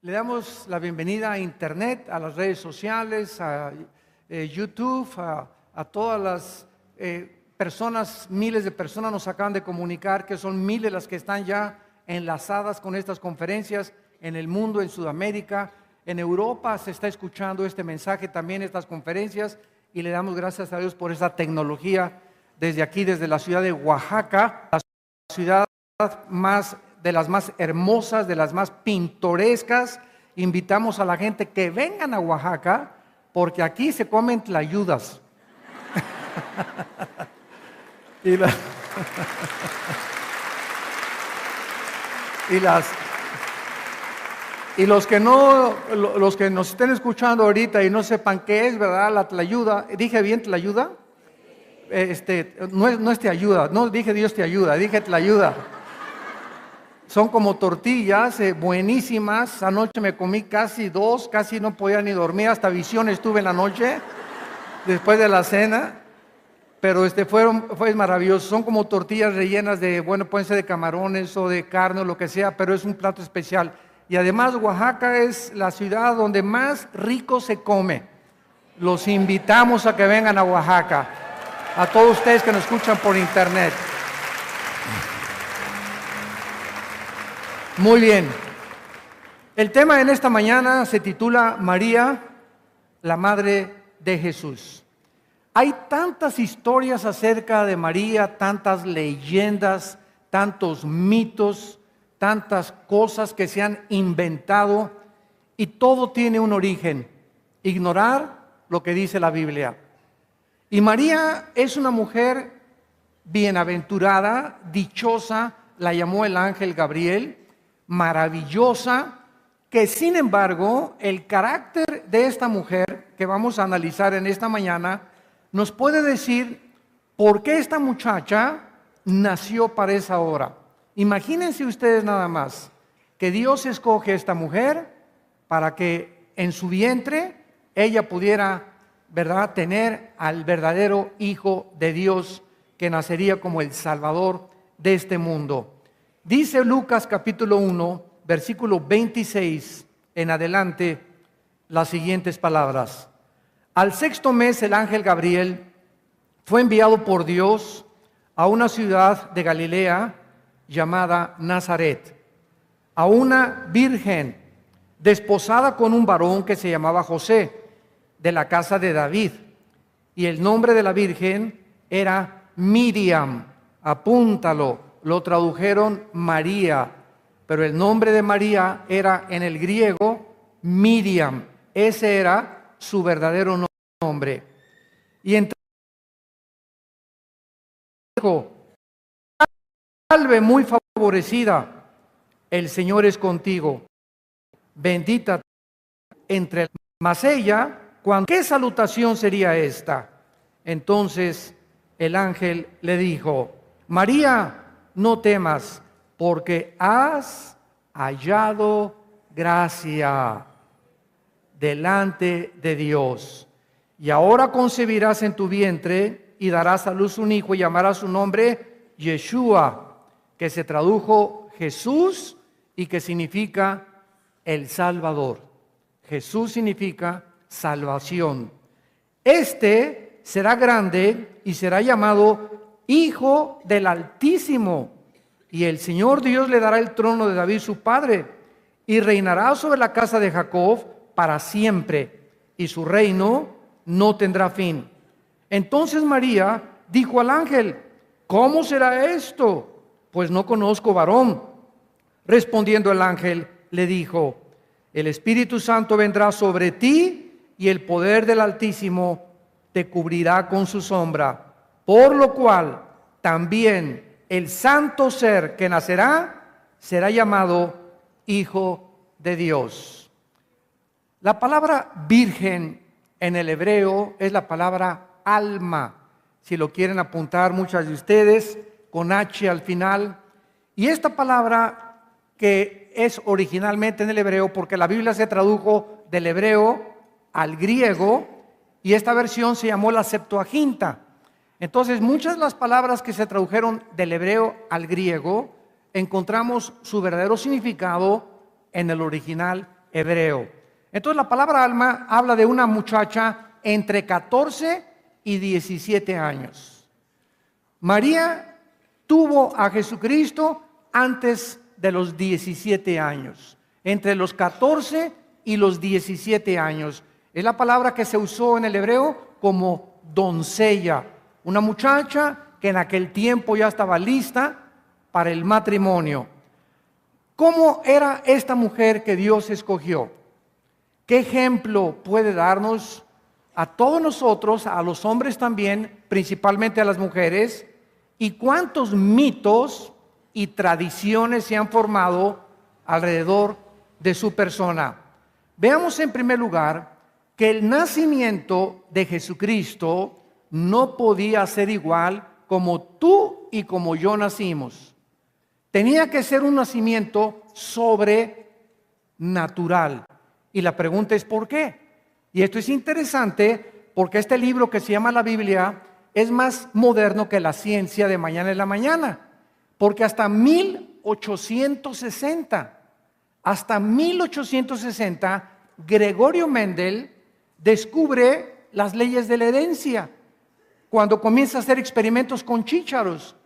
Le damos la bienvenida a Internet, a las redes sociales, a YouTube, a todas las personas, miles de personas nos acaban de comunicar que son miles las que están ya enlazadas con estas conferencias en el mundo, en Sudamérica, en Europa se está escuchando este mensaje también, estas conferencias, y le damos gracias a Dios por esa tecnología desde aquí, desde la ciudad de Oaxaca, la ciudad de las más hermosas, de las más pintorescas. Invitamos a la gente que vengan a Oaxaca, porque aquí se comen tlayudas. Y los que nos estén escuchando ahorita y no sepan qué es, ¿verdad? La tlayuda, ¿dije bien tlayuda? No es te ayuda, no dije Dios te ayuda, dije tlayuda. Son como tortillas buenísimas. Anoche me comí casi dos, casi no podía ni dormir, hasta visiones tuve en la noche, después de la cena. Pero fue maravilloso. Son como tortillas rellenas de, bueno, pueden ser de camarones o de carne o lo que sea, pero es un plato especial. Y además Oaxaca es la ciudad donde más rico se come. Los invitamos a que vengan a Oaxaca, a todos ustedes que nos escuchan por internet. Muy bien. El tema en esta mañana se titula María, la Madre de Jesús. Hay tantas historias acerca de María, tantas leyendas, tantos mitos, tantas cosas que se han inventado, y todo tiene un origen: ignorar lo que dice la Biblia. Y María es una mujer bienaventurada, dichosa, la llamó el ángel Gabriel, maravillosa, que sin embargo el carácter de esta mujer que vamos a analizar en esta mañana nos puede decir por qué esta muchacha nació para esa hora. Imagínense ustedes nada más que Dios escoge a esta mujer para que en su vientre ella pudiera, ¿verdad?, tener al verdadero Hijo de Dios que nacería como el Salvador de este mundo. Dice Lucas capítulo 1, versículo 26 en adelante, las siguientes palabras: al sexto mes el ángel Gabriel fue enviado por Dios a una ciudad de Galilea llamada Nazaret, a una virgen desposada con un varón que se llamaba José, de la casa de David, y el nombre de la virgen era Miriam. Apúntalo. Lo tradujeron María, pero el nombre de María era en el griego Miriam. Ese era su verdadero nombre. Y entonces dijo: salve muy favorecida, el Señor es contigo, bendita entre. Mas ella, ¿qué salutación sería esta? Entonces el ángel le dijo: María, no temas, porque has hallado gracia delante de Dios. Y ahora concebirás en tu vientre y darás a luz un hijo y llamarás su nombre Yeshua, que se tradujo Jesús y que significa el Salvador. Jesús significa salvación. Este será grande y será llamado Hijo del Altísimo, y el Señor Dios le dará el trono de David su padre, y reinará sobre la casa de Jacob para siempre, y su reino no tendrá fin. Entonces María dijo al ángel: ¿cómo será esto? Pues no conozco varón. Respondiendo el ángel, le dijo: el Espíritu Santo vendrá sobre ti, y el poder del Altísimo te cubrirá con su sombra. Por lo cual también el santo ser que nacerá será llamado Hijo de Dios. La palabra virgen en el hebreo es la palabra alma, si lo quieren apuntar muchas de ustedes, con H al final. Y esta palabra, que es originalmente en el hebreo, porque la Biblia se tradujo del hebreo al griego, y esta versión se llamó la Septuaginta. Entonces, muchas de las palabras que se tradujeron del hebreo al griego, encontramos su verdadero significado en el original hebreo. Entonces la palabra alma habla de una muchacha entre 14 y 17 años. María tuvo a Jesucristo antes de los 17 años, entre los 14 y los 17 años. Es la palabra que se usó en el hebreo como doncella, una muchacha que en aquel tiempo ya estaba lista para el matrimonio. ¿Cómo era esta mujer que Dios escogió? ¿Qué ejemplo puede darnos a todos nosotros, a los hombres también, principalmente a las mujeres? ¿Y cuántos mitos y tradiciones se han formado alrededor de su persona? Veamos en primer lugar que el nacimiento de Jesucristo no podía ser igual como tú y como yo nacimos. Tenía que ser un nacimiento sobrenatural. Y la pregunta es ¿por qué? Y esto es interesante porque este libro que se llama la Biblia es más moderno que la ciencia de mañana en la mañana. Porque hasta 1860, Gregorio Mendel descubre las leyes de la herencia, cuando comienza a hacer experimentos con chícharos.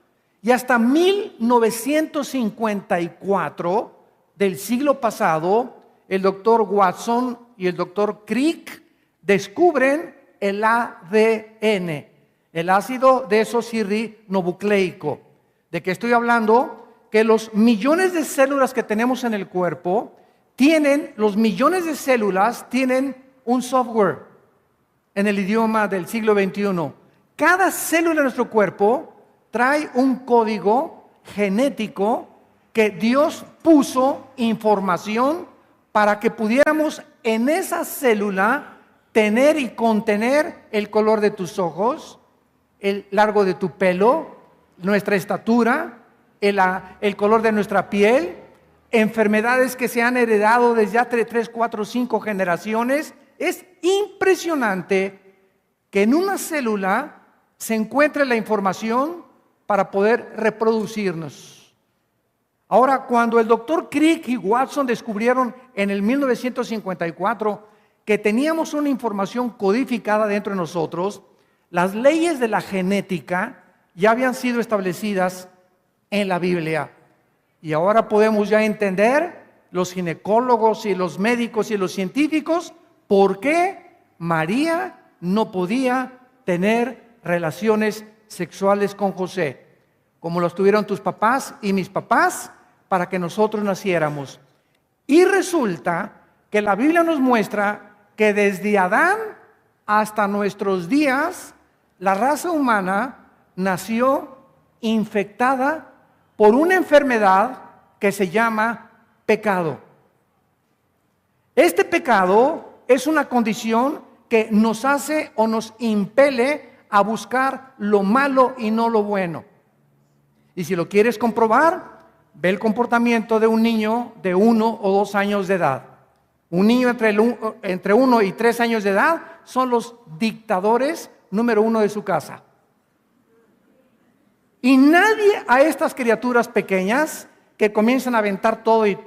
Y hasta 1954 del siglo pasado, el doctor Watson y el doctor Crick descubren el ADN, el ácido desoxirribonucleico. ¿De qué estoy hablando? Que los millones de células que tenemos en el cuerpo tienen un software en el idioma del siglo XXI. Cada célula de nuestro cuerpo trae un código genético que Dios puso información para que pudiéramos en esa célula tener y contener el color de tus ojos, el largo de tu pelo, nuestra estatura, el color de nuestra piel, enfermedades que se han heredado desde hace 3, 4, 5 generaciones. Es impresionante que en una célula se encuentre la información para poder reproducirnos. Ahora, cuando el doctor Crick y Watson descubrieron en el 1954 que teníamos una información codificada dentro de nosotros, las leyes de la genética ya habían sido establecidas en la Biblia. Y ahora podemos ya entender, los ginecólogos y los médicos y los científicos, por qué María no podía tener relaciones sexuales con José, como los tuvieron tus papás y mis papás, para que nosotros naciéramos. Y resulta que la Biblia nos muestra que desde Adán hasta nuestros días, la raza humana nació infectada por una enfermedad que se llama pecado. Este pecado es una condición que nos hace o nos impele a buscar lo malo y no lo bueno. Y si lo quieres comprobar, ve el comportamiento de un niño de 1 o 2 años de edad. Un niño entre 1 y 3 años de edad son los dictadores número 1 de su casa. Y nadie a estas criaturas pequeñas que comienzan a aventar todo y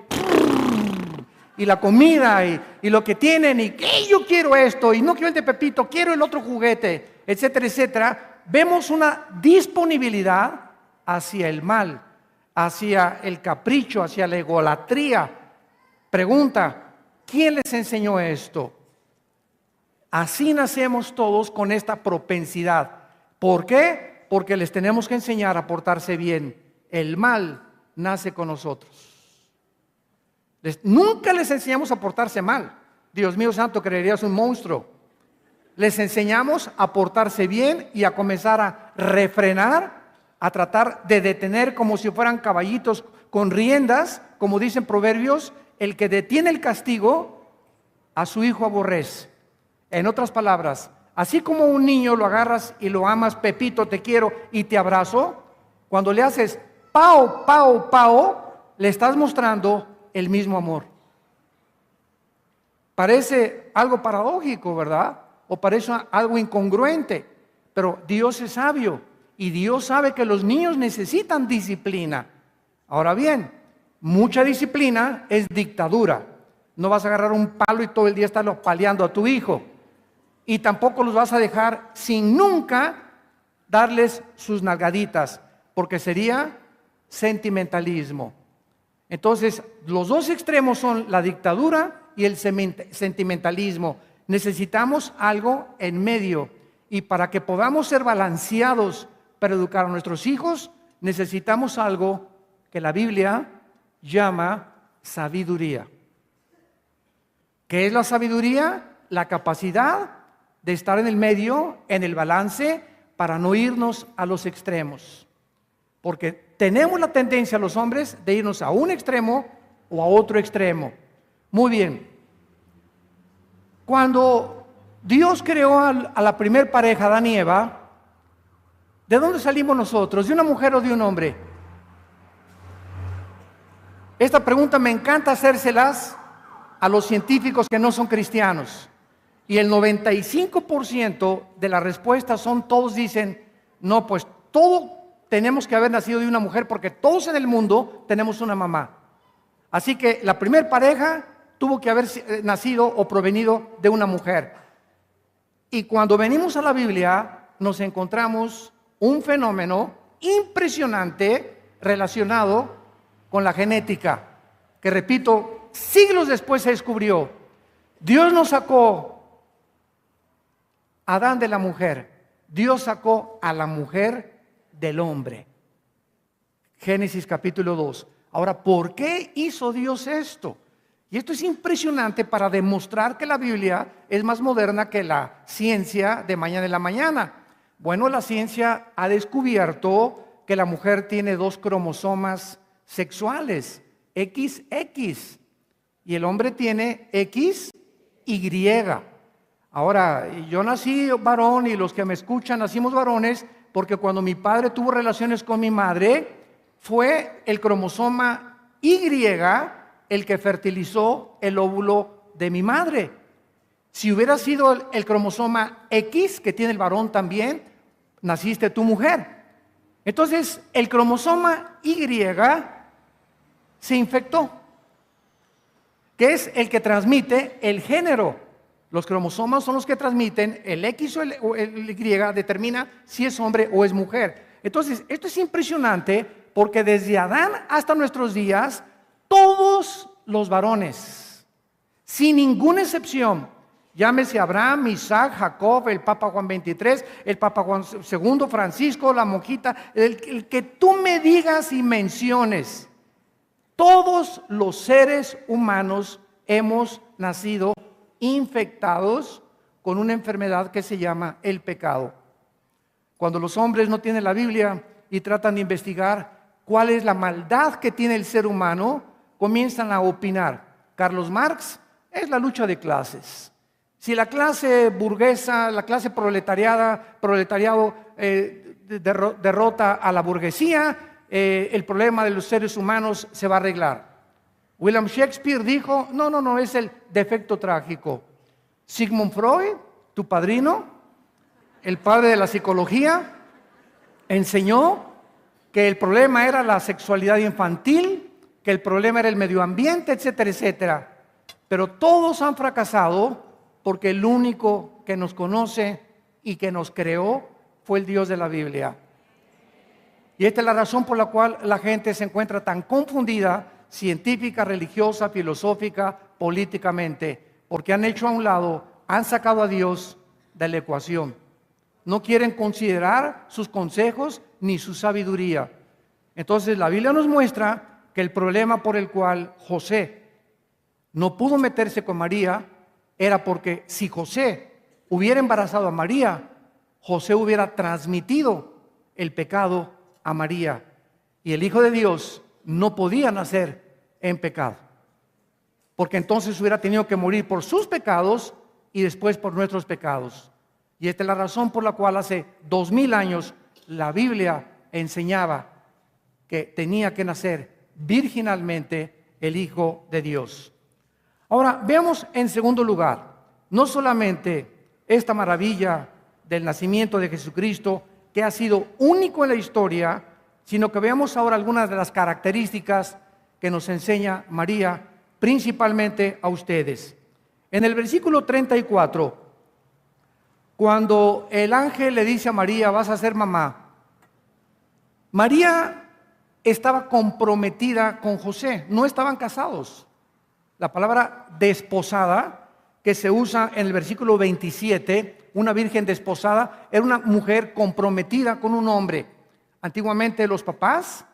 la comida y lo que tienen y que yo quiero esto y no quiero el de Pepito, quiero el otro juguete, etcétera, etcétera, vemos una disponibilidad hacia el mal, hacia el capricho, hacia la egolatría. Pregunta, ¿quién les enseñó esto? Así nacemos todos con esta propensidad. ¿Por qué? Porque les tenemos que enseñar a portarse bien. El mal nace con nosotros. Nunca les enseñamos a portarse mal. Dios mío santo, creerías un monstruo. Les enseñamos a portarse bien y a comenzar a refrenar, a tratar de detener como si fueran caballitos con riendas, como dicen Proverbios, el que detiene el castigo a su hijo aborrece. En otras palabras, así como un niño lo agarras y lo amas, Pepito, te quiero y te abrazo, cuando le haces pao, pao, pao, le estás mostrando el mismo amor. Parece algo paradójico, ¿verdad? O parece algo incongruente, pero Dios es sabio y Dios sabe que los niños necesitan disciplina. Ahora bien, mucha disciplina es dictadura. No vas a agarrar un palo y todo el día estarlo paleando a tu hijo. Y tampoco los vas a dejar sin nunca darles sus nalgaditas, porque sería sentimentalismo. Entonces, los dos extremos son la dictadura y el sentimentalismo. Necesitamos algo en medio. Y para que podamos ser balanceados para educar a nuestros hijos, necesitamos algo que la Biblia llama sabiduría. ¿Qué es la sabiduría? La capacidad de estar en el medio, en el balance, para no irnos a los extremos. Porque tenemos la tendencia los hombres de irnos a un extremo o a otro extremo. Muy bien. Cuando Dios creó a la primer pareja, Adán y Eva, ¿de dónde salimos nosotros? ¿De una mujer o de un hombre? Esta pregunta me encanta hacérselas a los científicos que no son cristianos. Y el 95% de las respuestas todos dicen, no, pues todo tenemos que haber nacido de una mujer porque todos en el mundo tenemos una mamá. Así que la primer pareja tuvo que haber nacido o provenido de una mujer. Y cuando venimos a la Biblia, nos encontramos un fenómeno impresionante relacionado con la genética, que repito, siglos después se descubrió. Dios nos sacó a Adán de la mujer, Dios sacó a la mujer del hombre. Génesis capítulo 2. Ahora, ¿por qué hizo Dios esto? Y esto es impresionante para demostrar que la Biblia es más moderna que la ciencia de mañana en la mañana. Bueno, la ciencia ha descubierto que la mujer tiene 2 cromosomas sexuales, XX, y el hombre tiene XY. Ahora, yo nací varón y los que me escuchan nacimos varones porque cuando mi padre tuvo relaciones con mi madre, fue el cromosoma Y el que fertilizó el óvulo de mi madre. Si hubiera sido el cromosoma X, que tiene el varón también, naciste tu mujer. Entonces, el cromosoma Y se infectó, que es el que transmite el género. Los cromosomas son los que transmiten, el X o el Y determina si es hombre o es mujer. Entonces, esto es impresionante porque desde Adán hasta nuestros días, todos los varones, sin ninguna excepción, llámese Abraham, Isaac, Jacob, el Papa Juan XXIII, el Papa Juan II, Francisco, la monjita, el que tú me digas y menciones, todos los seres humanos hemos nacido infectados con una enfermedad que se llama el pecado. Cuando los hombres no tienen la Biblia y tratan de investigar cuál es la maldad que tiene el ser humano, comienzan a opinar. Carlos Marx, es la lucha de clases. Si la clase burguesa, la clase proletariado derrota a la burguesía, el problema de los seres humanos se va a arreglar. William Shakespeare dijo, no, es el defecto trágico. Sigmund Freud, tu padrino, el padre de la psicología, enseñó que el problema era la sexualidad infantil, que el problema era el medio ambiente, etcétera, etcétera. Pero todos han fracasado porque el único que nos conoce y que nos creó fue el Dios de la Biblia. Y esta es la razón por la cual la gente se encuentra tan confundida, científica, religiosa, filosófica, políticamente, porque han hecho a un lado, han sacado a Dios de la ecuación. No quieren considerar sus consejos ni su sabiduría. Entonces la Biblia nos muestra que el problema por el cual José no pudo meterse con María era porque si José hubiera embarazado a María, José hubiera transmitido el pecado a María y el Hijo de Dios no podía nacer en pecado, porque entonces hubiera tenido que morir por sus pecados y después por nuestros pecados. Y esta es la razón por la cual hace 2000 años la Biblia enseñaba que tenía que nacer virginalmente el Hijo de Dios. Ahora, veamos en segundo lugar, no solamente esta maravilla del nacimiento de Jesucristo, que ha sido único en la historia, sino que veamos ahora algunas de las características que nos enseña María principalmente a ustedes. En el versículo 34, cuando el ángel le dice a María, vas a ser mamá, María estaba comprometida con José, no estaban casados. La palabra desposada, que se usa en el versículo 27, una virgen desposada, era una mujer comprometida con un hombre. Antiguamente los papás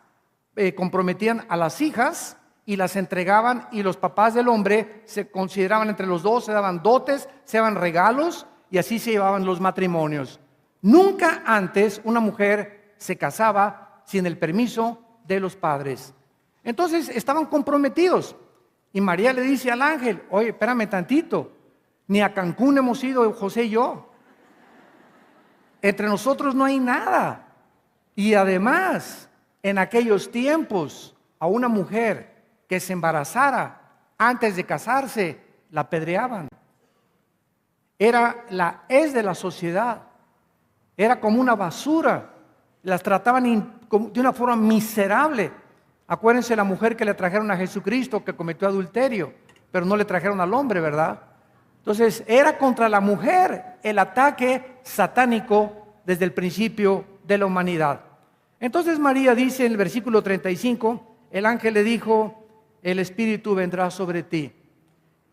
comprometían a las hijas y las entregaban, y los papás del hombre se consideraban entre los dos, se daban dotes, se daban regalos, y así se llevaban los matrimonios. Nunca antes una mujer se casaba sin el permiso de los padres. Entonces estaban comprometidos, y María le dice al ángel, oye, espérame tantito, ni a Cancún hemos ido José y yo, entre nosotros no hay nada. Y además, en aquellos tiempos, a una mujer que se embarazara antes de casarse, la apedreaban. Era la hez de la sociedad, era como una basura, las trataban de una forma miserable. Acuérdense la mujer que le trajeron a Jesucristo que cometió adulterio, pero no le trajeron al hombre, ¿verdad? Entonces era contra la mujer el ataque satánico desde el principio de la humanidad. Entonces María dice en el versículo 35, el ángel le dijo, el Espíritu vendrá sobre ti,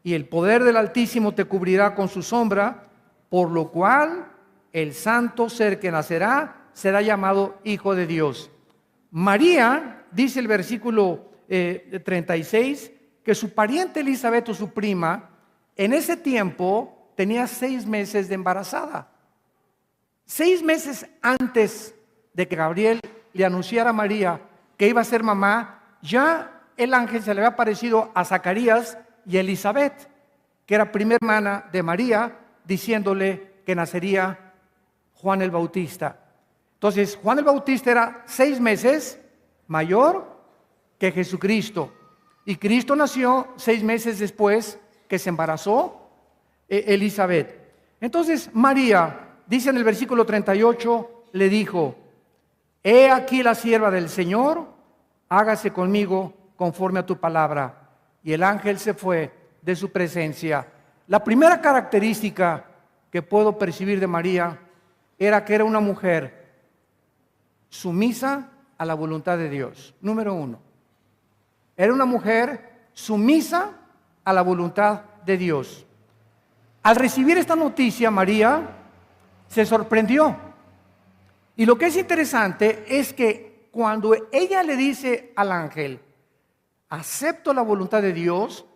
y el poder del Altísimo te cubrirá con su sombra, por lo cual el santo ser que nacerá será llamado Hijo de Dios. María, dice el versículo 36, que su pariente Elizabeth o su prima, en ese tiempo tenía 6 meses de embarazada. 6 meses antes de que Gabriel le anunciara a María que iba a ser mamá, ya el ángel se le había aparecido a Zacarías y a Elizabeth, que era prima hermana de María, diciéndole que nacería Juan el Bautista. Entonces, Juan el Bautista era 6 meses mayor que Jesucristo. Y Cristo nació 6 meses después que se embarazó Elizabeth. Entonces, María, dice en el versículo 38, le dijo, he aquí la sierva del Señor, hágase conmigo conforme a tu palabra. Y el ángel se fue de su presencia. La primera característica que puedo percibir de María era que era una mujer sumisa a la voluntad de Dios. Número 1. Era una mujer sumisa a la voluntad de Dios. Al recibir esta noticia, María se sorprendió. Y lo que es interesante es que cuando ella le dice al ángel, acepto la voluntad de Dios,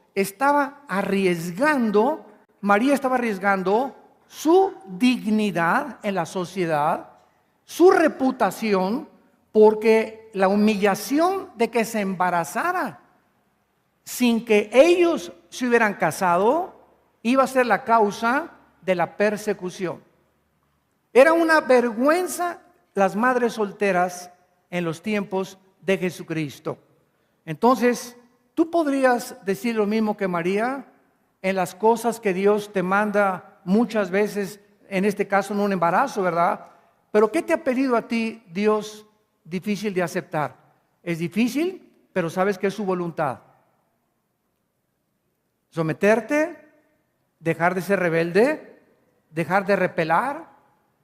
María estaba arriesgando su dignidad en la sociedad, su reputación, porque la humillación de que se embarazara sin que ellos se hubieran casado iba a ser la causa de la persecución. Era una vergüenza las madres solteras en los tiempos de Jesucristo. Entonces, tú podrías decir lo mismo que María en las cosas que Dios te manda muchas veces, en este caso en un embarazo, ¿verdad? Pero ¿qué te ha pedido a ti Dios difícil de aceptar? Es difícil, pero sabes que es su voluntad. Someterte, dejar de ser rebelde, dejar de repelar,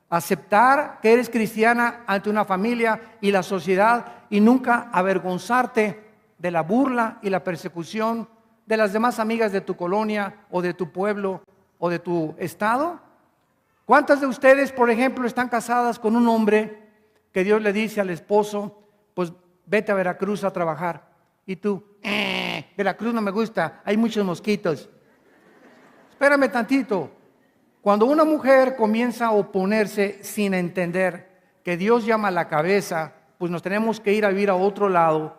aceptar que eres cristiana ante una familia y la sociedad y nunca avergonzarte de la burla y la persecución de las demás amigas de tu colonia o de tu pueblo o de tu estado. ¿Cuántas de ustedes, por ejemplo, están casadas con un hombre que Dios le dice al esposo, pues vete a Veracruz a trabajar? Y tú, Veracruz no me gusta, hay muchos mosquitos. Espérame tantito. Cuando una mujer comienza a oponerse sin entender que Dios llama a la cabeza, pues nos tenemos que ir a vivir a otro lado.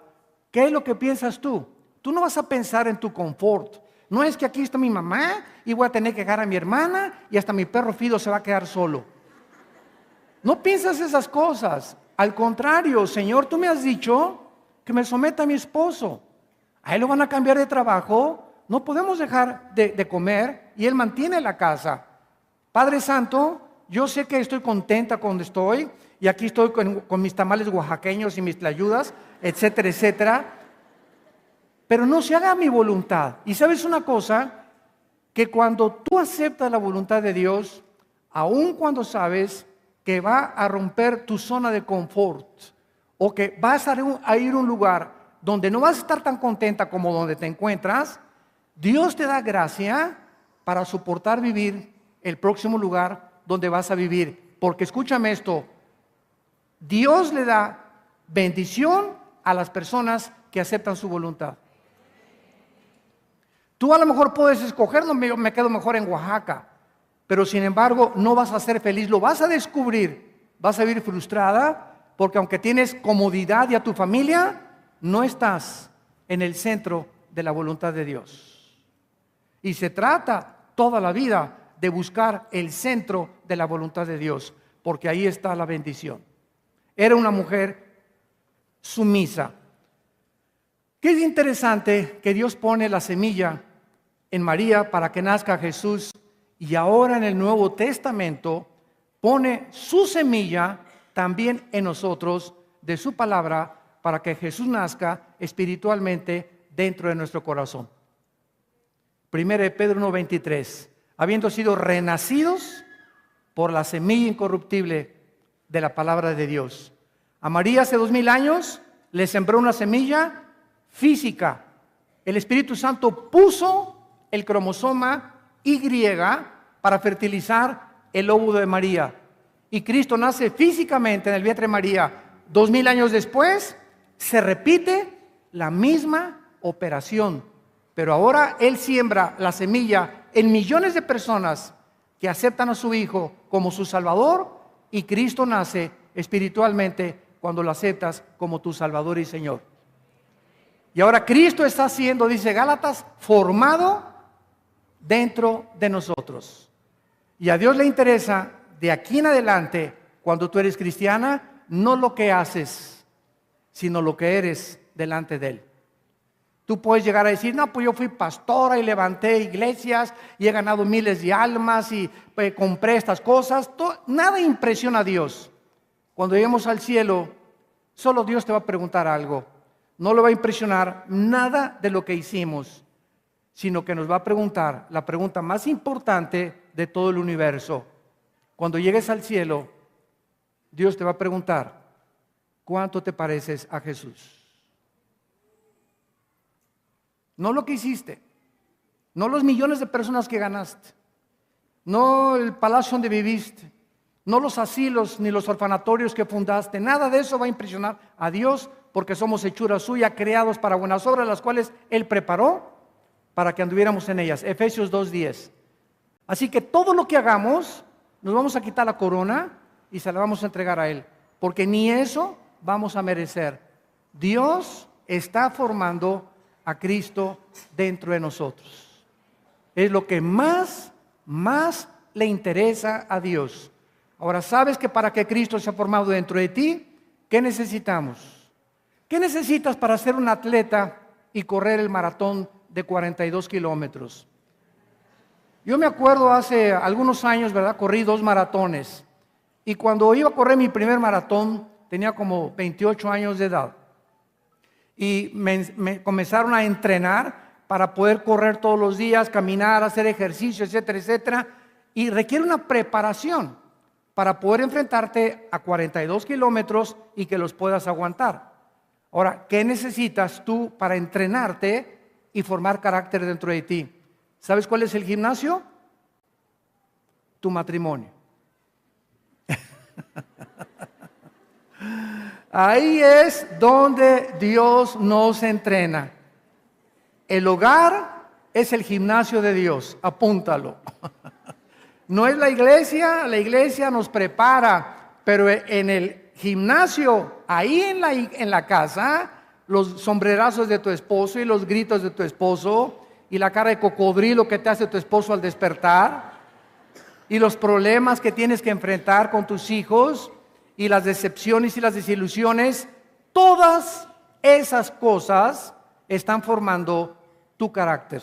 ¿Qué es lo que piensas tú? Tú no vas a pensar en tu confort. No es que aquí está mi mamá y voy a tener que dejar a mi hermana y hasta mi perro Fido se va a quedar solo. No piensas esas cosas. Al contrario, Señor, tú me has dicho que me someta a mi esposo. A él lo van a cambiar de trabajo. No podemos dejar de comer y él mantiene la casa. Padre Santo, yo sé que estoy contenta con donde estoy y aquí estoy con mis tamales oaxaqueños y mis tlayudas, etcétera, etcétera. pero no se haga mi voluntad. Y sabes una cosa, que cuando tú aceptas la voluntad de Dios, aun cuando sabes que va a romper tu zona de confort, o que vas a ir a un lugar donde no vas a estar tan contenta como donde te encuentras, Dios te da gracia para soportar vivir el próximo lugar donde vas a vivir. Porque escúchame esto, Dios le da bendición a las personas que aceptan su voluntad. Tú a lo mejor puedes escoger, no, me quedo mejor en Oaxaca, pero sin embargo no vas a ser feliz, lo vas a descubrir, vas a vivir frustrada, porque aunque tienes comodidad y a tu familia, no estás en el centro de la voluntad de Dios. Y se trata toda la vida de buscar el centro de la voluntad de Dios, porque ahí está la bendición. Era una mujer sumisa. Qué es interesante que Dios pone la semilla en María para que nazca Jesús, y ahora en el Nuevo Testamento pone su semilla también en nosotros, de su palabra, para que Jesús nazca espiritualmente dentro de nuestro corazón. 1 Pedro 1:23, habiendo sido renacidos por la semilla incorruptible de la palabra de Dios. A María hace 2000 años le sembró una semilla física. El Espíritu Santo puso el cromosoma Y para fertilizar el óvulo de María. Y Cristo nace físicamente en el vientre de María. 2000 años después se repite la misma operación, pero ahora Él siembra la semilla en millones de personas que aceptan a su Hijo como su Salvador, y Cristo nace espiritualmente cuando lo aceptas como tu Salvador y Señor. Y ahora Cristo está siendo, dice Gálatas, formado dentro de nosotros. Y a Dios le interesa de aquí en adelante, cuando tú eres cristiana, no lo que haces, sino lo que eres delante de Él. Tú puedes llegar a decir, no, pues yo fui pastora y levanté iglesias y he ganado miles de almas y compré estas cosas. Nada impresiona a Dios. Cuando lleguemos al cielo, solo Dios te va a preguntar algo. No le va a impresionar nada de lo que hicimos, sino que nos va a preguntar la pregunta más importante de todo el universo. Cuando llegues al cielo, Dios te va a preguntar, ¿cuánto te pareces a Jesús? No lo que hiciste, no los millones de personas que ganaste, no el palacio donde viviste, no los asilos ni los orfanatorios que fundaste. Nada de eso va a impresionar a Dios, porque somos hechura suya, creados para buenas obras, las cuales Él preparó para que anduviéramos en ellas. Efesios 2:10. Así que todo lo que hagamos, nos vamos a quitar la corona y se la vamos a entregar a Él, porque ni eso vamos a merecer. Dios está formando a Cristo dentro de nosotros. Es lo que más le interesa a Dios. Ahora, ¿sabes que para que Cristo sea formado dentro de ti, qué necesitamos? ¿Qué necesitas para ser un atleta y correr el maratón de 42 kilómetros? Yo me acuerdo hace algunos años, ¿verdad? Corrí 2 maratones. Y cuando iba a correr mi primer maratón, tenía como 28 años de edad. Y me comenzaron a entrenar para poder correr todos los días, caminar, hacer ejercicio, etcétera, etcétera. Y requiere una preparación para poder enfrentarte a 42 kilómetros y que los puedas aguantar. Ahora, ¿qué necesitas tú para entrenarte y formar carácter dentro de ti? ¿Sabes cuál es el gimnasio? Tu matrimonio. Ahí es donde Dios nos entrena. El hogar es el gimnasio de Dios, apúntalo. No es la iglesia nos prepara, pero en el gimnasio, ahí en la casa, los sombrerazos de tu esposo y los gritos de tu esposo y la cara de cocodrilo que te hace tu esposo al despertar y los problemas que tienes que enfrentar con tus hijos y las decepciones y las desilusiones, todas esas cosas están formando tu carácter.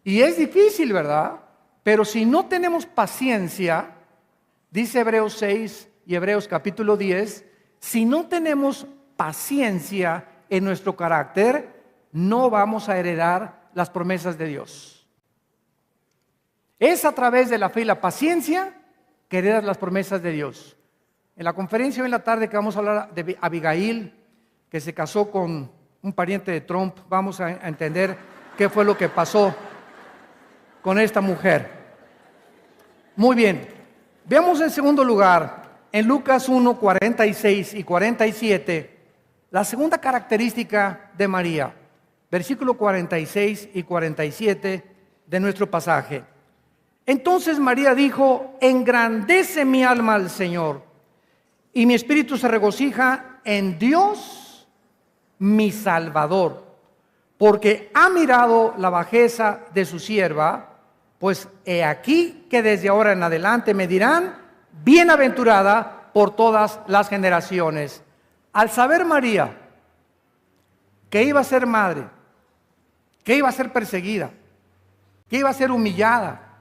Y es difícil, ¿verdad? Pero si no tenemos paciencia, dice Hebreos 6 y Hebreos capítulo 10, si no tenemos paciencia en nuestro carácter, no vamos a heredar las promesas de Dios. Es a través de la fe y la paciencia que heredas las promesas de Dios. En la conferencia hoy en la tarde que vamos a hablar de Abigail, que se casó con un pariente de Trump, vamos a entender qué fue lo que pasó con esta mujer. Muy bien, veamos en segundo lugar, en Lucas 1, 46 y 47, la segunda característica de María, versículo 46 y 47 de nuestro pasaje. Entonces María dijo: engrandece mi alma al Señor, y mi espíritu se regocija en Dios mi Salvador, porque ha mirado la bajeza de su sierva. Pues he aquí que desde ahora en adelante me dirán: bienaventurada por todas las generaciones. Al saber María que iba a ser madre, que iba a ser perseguida, que iba a ser humillada,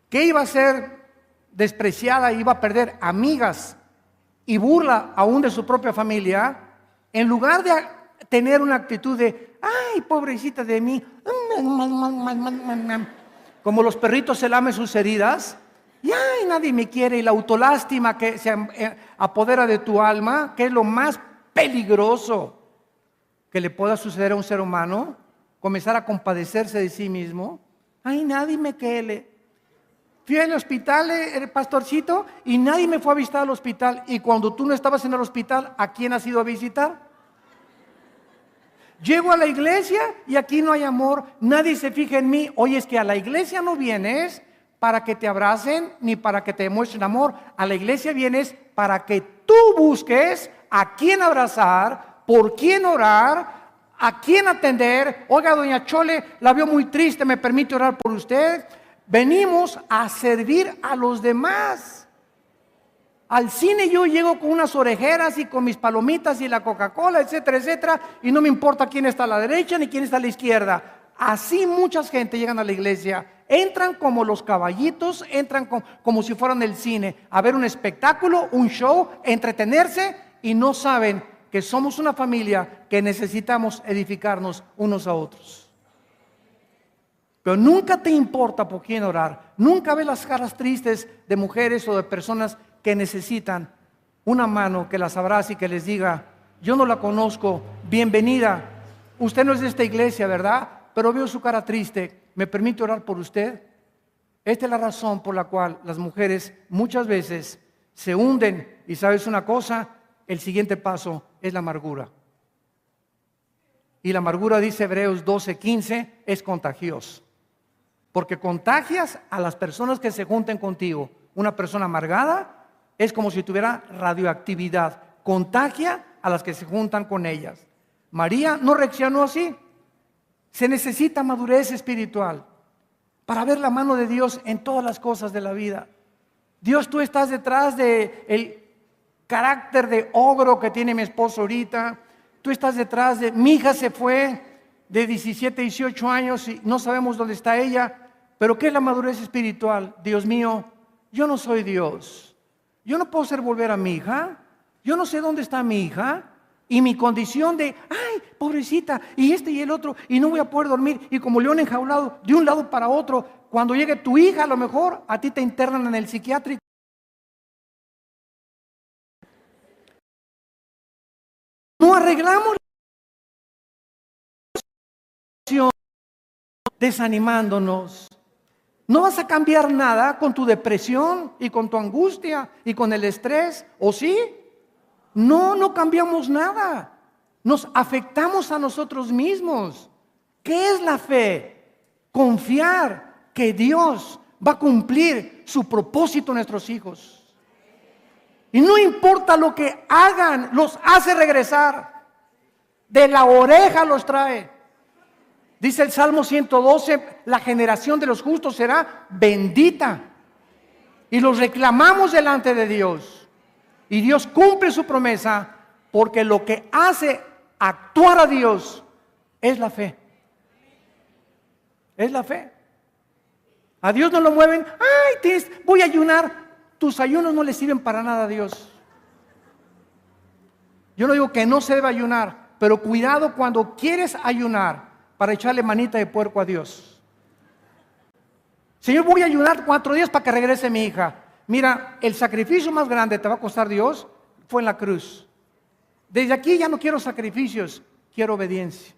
que iba a ser despreciada, iba a perder amigas y burla aún de su propia familia, en lugar de tener una actitud de: ay, pobrecita de mí, como los perritos se lamen sus heridas, y ay, nadie me quiere, y la autolástima que se apodera de tu alma, que es lo más peligroso que le pueda suceder a un ser humano, comenzar a compadecerse de sí mismo. Ay, nadie me quiere. Fui al hospital, el pastorcito, y nadie me fue a visitar al hospital. Y cuando tú no estabas en el hospital, ¿a quién has ido a visitar? Llego a la iglesia y aquí no hay amor, nadie se fija en mí. Oye, es que a la iglesia no vienes para que te abracen ni para que te demuestren amor. A la iglesia vienes para que tú busques a quién abrazar, por quién orar, a quién atender. Oiga, doña Chole, la veo muy triste, ¿me permite orar por usted? Venimos a servir a los demás. Al cine yo llego con unas orejeras y con mis palomitas y la Coca-Cola, etcétera, etcétera, y no me importa quién está a la derecha ni quién está a la izquierda. Así mucha gente llegan a la iglesia, entran como los caballitos, entran como si fueran del cine, a ver un espectáculo, un show, entretenerse, y no saben que somos una familia que necesitamos edificarnos unos a otros. Pero nunca te importa por quién orar, nunca ves las caras tristes de mujeres o de personas que necesitan una mano que las abrace y que les diga: yo no la conozco, bienvenida, usted no es de esta iglesia, ¿verdad? Pero veo su cara triste, ¿me permite orar por usted? Esta es la razón por la cual las mujeres muchas veces se hunden. Y ¿sabes una cosa? El siguiente paso es la amargura. Y la amargura, dice Hebreos 12:15, es contagiosa, porque contagias a las personas que se junten contigo. Una persona amargada es como si tuviera radioactividad, contagia a las que se juntan con ellas. María no reaccionó así. Se necesita madurez espiritual para ver la mano de Dios en todas las cosas de la vida. Dios, tú estás detrás del carácter de ogro que tiene mi esposo ahorita. Tú estás detrás de mi hija, se fue de 17, 18 años y no sabemos dónde está ella. Pero ¿qué es la madurez espiritual? Dios mío, yo no soy Dios. Yo no puedo hacer volver a mi hija. Yo no sé dónde está mi hija. Y mi condición de, ay, pobrecita, y este y el otro, y no voy a poder dormir. Y como león enjaulado, de un lado para otro. Cuando llegue tu hija, a lo mejor, a ti te internan en el psiquiátrico. No arreglamos la situación desanimándonos. No vas a cambiar nada con tu depresión y con tu angustia y con el estrés, ¿o sí? No cambiamos nada. Nos afectamos a nosotros mismos. ¿Qué es la fe? Confiar que Dios va a cumplir su propósito en nuestros hijos. Y no importa lo que hagan, los hace regresar. De la oreja los trae. Dice el Salmo 112, la generación de los justos será bendita. Y los reclamamos delante de Dios. Y Dios cumple su promesa, porque lo que hace actuar a Dios es la fe. Es la fe. A Dios no lo mueven. Ay, voy a ayunar. Tus ayunos no le sirven para nada a Dios. Yo no digo que no se debe ayunar, pero cuidado cuando quieres ayunar para echarle manita de puerco a Dios. Señor, voy a ayunar 4 días para que regrese mi hija. Mira, el sacrificio más grande te va a costar Dios fue en la cruz. Desde aquí ya no quiero sacrificios, quiero obediencia.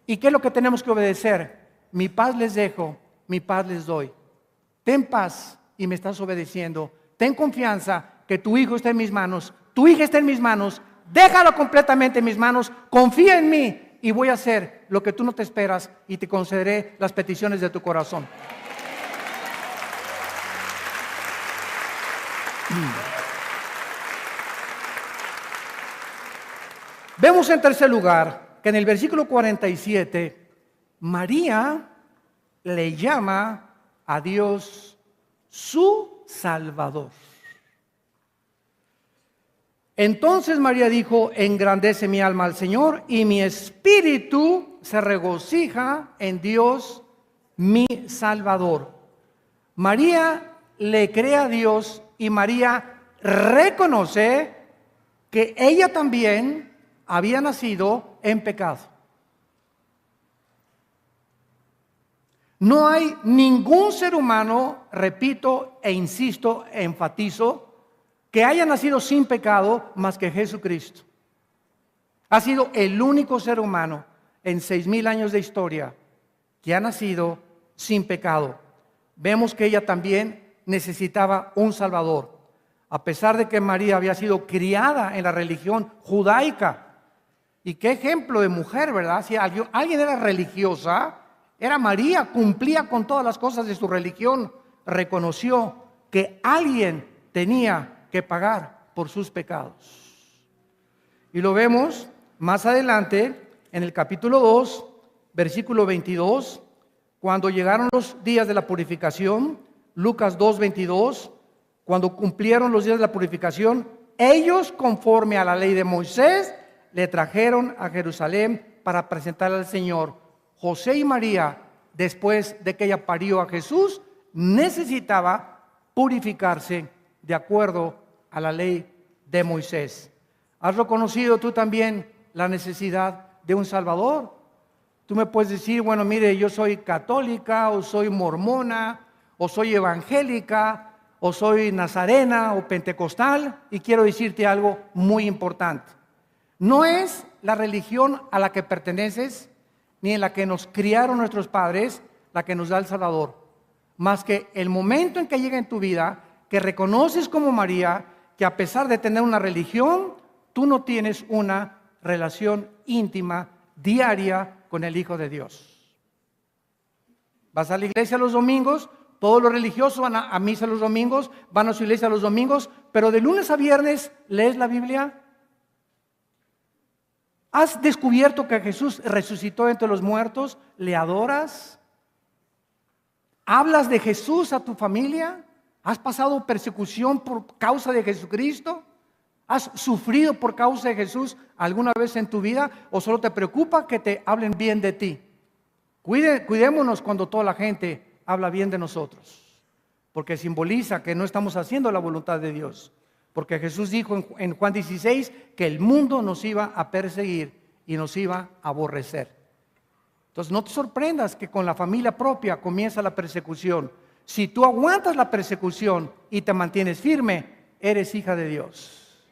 ¿Y qué es lo que tenemos que obedecer? Mi paz les dejo, mi paz les doy. Ten paz y me estás obedeciendo. Ten confianza que tu hijo está en mis manos, tu hija está en mis manos. Déjalo completamente en mis manos, confía en mí y voy a hacer lo que tú no te esperas y te concederé las peticiones de tu corazón. Vemos en tercer lugar que en el versículo 47, María le llama a Dios su Salvador. Entonces María dijo: engrandece mi alma al Señor y mi espíritu se regocija en Dios mi Salvador. María le cree a Dios y María reconoce que ella también había nacido en pecado. No hay ningún ser humano, repito e insisto, enfatizo, que haya nacido sin pecado más que Jesucristo. Ha sido el único ser humano en 6,000 años de historia que ha nacido sin pecado. Vemos que ella también necesitaba un Salvador. A pesar de que María había sido criada en la religión judaica. Y qué ejemplo de mujer, ¿verdad? Si alguien era religiosa, era María, cumplía con todas las cosas de su religión. Reconoció que alguien tenía que pagar por sus pecados. Y lo vemos más adelante en el capítulo 2, versículo 22, cuando llegaron los días de la purificación, Lucas 2, 22, cuando cumplieron los días de la purificación, ellos, conforme a la ley de Moisés, le trajeron a Jerusalén para presentarle al Señor. José y María, después de que ella parió a Jesús, necesitaba purificarse de acuerdo a la ley de Moisés. ¿Has reconocido tú también la necesidad de un Salvador? Tú me puedes decir, bueno, mire, yo soy católica, o soy mormona, o soy evangélica, o soy nazarena, o pentecostal, y quiero decirte algo muy importante. No es la religión a la que perteneces, ni en la que nos criaron nuestros padres, la que nos da el Salvador, más que el momento en que llega en tu vida, que reconoces como María, que a pesar de tener una religión, tú no tienes una relación íntima, diaria, con el Hijo de Dios. Vas a la iglesia los domingos, todos los religiosos van a misa los domingos, van a su iglesia los domingos, pero de lunes a viernes, ¿lees la Biblia? ¿Has descubierto que Jesús resucitó entre los muertos? ¿Le adoras? ¿Hablas de Jesús a tu familia? ¿Has pasado persecución por causa de Jesucristo? ¿Has sufrido por causa de Jesús alguna vez en tu vida? ¿O solo te preocupa que te hablen bien de ti? Cuidémonos cuando toda la gente habla bien de nosotros, porque simboliza que no estamos haciendo la voluntad de Dios. Porque Jesús dijo en Juan 16 que el mundo nos iba a perseguir y nos iba a aborrecer. Entonces no te sorprendas que con la familia propia comienza la persecución. Si tú aguantas la persecución y te mantienes firme, eres hija de Dios.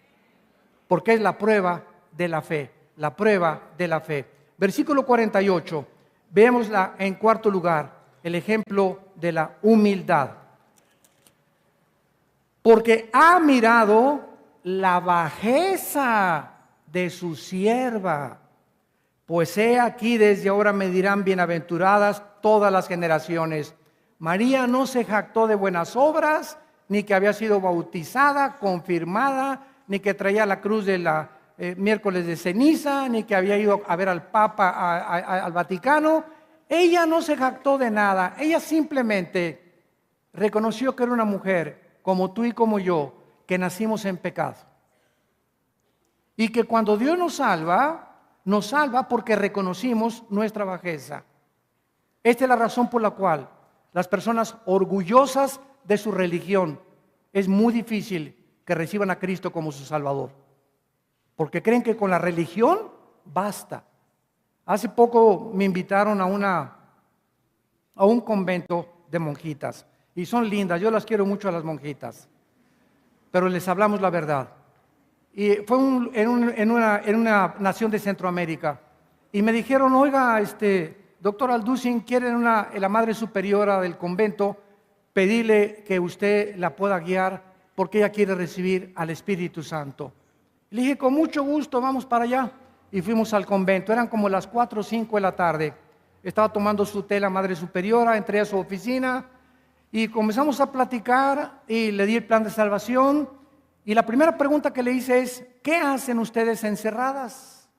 Porque es la prueba de la fe, la prueba de la fe. Versículo 48, veámosla en cuarto lugar, el ejemplo de la humildad. Porque ha mirado la bajeza de su sierva. Pues he aquí desde ahora me dirán bienaventuradas todas las generaciones. María no se jactó de buenas obras, ni que había sido bautizada, confirmada, ni que traía la cruz de la miércoles de ceniza, ni que había ido a ver al Papa, al Vaticano. Ella no se jactó de nada. Ella simplemente reconoció que era una mujer como tú y como yo, que nacimos en pecado. Y que cuando Dios nos salva porque reconocimos nuestra bajeza. Esta es la razón por la cual las personas orgullosas de su religión es muy difícil que reciban a Cristo como su Salvador. porque creen que con la religión basta. Hace poco me invitaron a un convento de monjitas, y son lindas, yo las quiero mucho a las monjitas, pero les hablamos la verdad. Y fue en una nación de Centroamérica, y me dijeron, oiga, doctor Alducin, quieren la madre superiora del convento pedirle que usted la pueda guiar porque ella quiere recibir al Espíritu Santo. Le dije, con mucho gusto, vamos para allá. Y fuimos al convento, eran como las 4 o 5 de la tarde. Estaba tomando su té la madre superiora, entré a su oficina y comenzamos a platicar y le di el plan de salvación. Y la primera pregunta que le hice es, ¿qué hacen ustedes encerradas?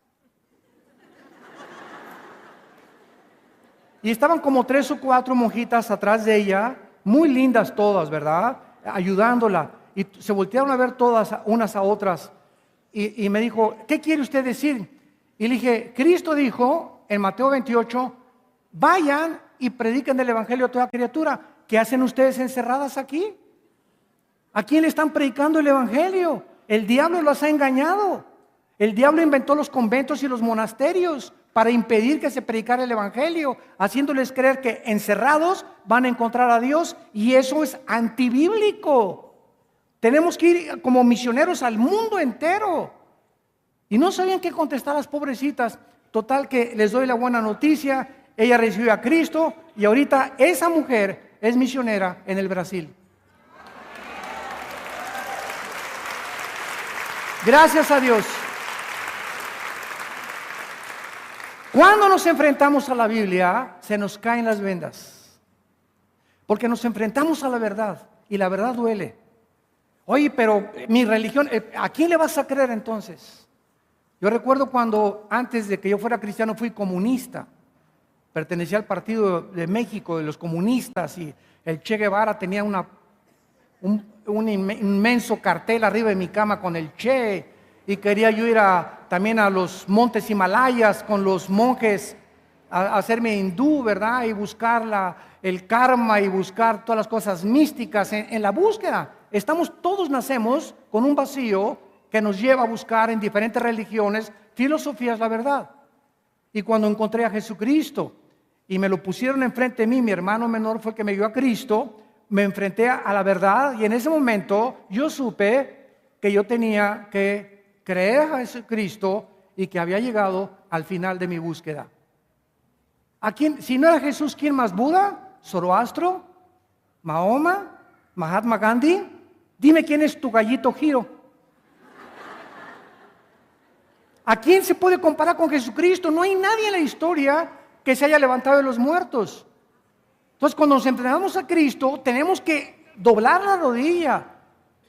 Y estaban como 3 o 4 monjitas atrás de ella, muy lindas todas, ¿verdad? Ayudándola. Y se voltearon a ver todas unas a otras. Y me dijo, ¿qué quiere usted decir? Y le dije, Cristo dijo en Mateo 28, vayan y prediquen el evangelio a toda criatura. ¿Qué hacen ustedes encerradas aquí? ¿A quién le están predicando el evangelio? El diablo los ha engañado. El diablo inventó los conventos y los monasterios para impedir que se predicara el evangelio, haciéndoles creer que encerrados van a encontrar a Dios, y eso es antibíblico. Tenemos que ir como misioneros al mundo entero. Y no sabían qué contestar las pobrecitas. Total que les doy la buena noticia, ella recibió a Cristo y ahorita esa mujer es misionera en el Brasil. Gracias a Dios. Cuando nos enfrentamos a la Biblia, se nos caen las vendas. Porque nos enfrentamos a la verdad y la verdad duele. Oye, pero mi religión, ¿a quién le vas a creer entonces? Yo recuerdo cuando antes de que yo fuera cristiano fui comunista. Pertenecía al Partido de México, de los comunistas, y el Che Guevara tenía un inmenso cartel arriba de mi cama con el Che, y quería yo ir también a los montes Himalayas con los monjes a hacerme hindú, ¿verdad? Y buscar el karma y buscar todas las cosas místicas en la búsqueda. Todos nacemos con un vacío que nos lleva a buscar en diferentes religiones, filosofías, la verdad. Y cuando encontré a Jesucristo y me lo pusieron enfrente de mí, mi hermano menor fue el que me dio a Cristo, me enfrenté a la verdad, y en ese momento yo supe que yo tenía que creer a Jesucristo y que había llegado al final de mi búsqueda. ¿A quién? Si no era Jesús, ¿quién más? ¿Buda? ¿Zoroastro? ¿Mahoma? ¿Mahatma Gandhi? Dime quién es tu gallito Giro. ¿A quién se puede comparar con Jesucristo? No hay nadie en la historia que se haya levantado de los muertos. Entonces, cuando nos entregamos a Cristo, tenemos que doblar la rodilla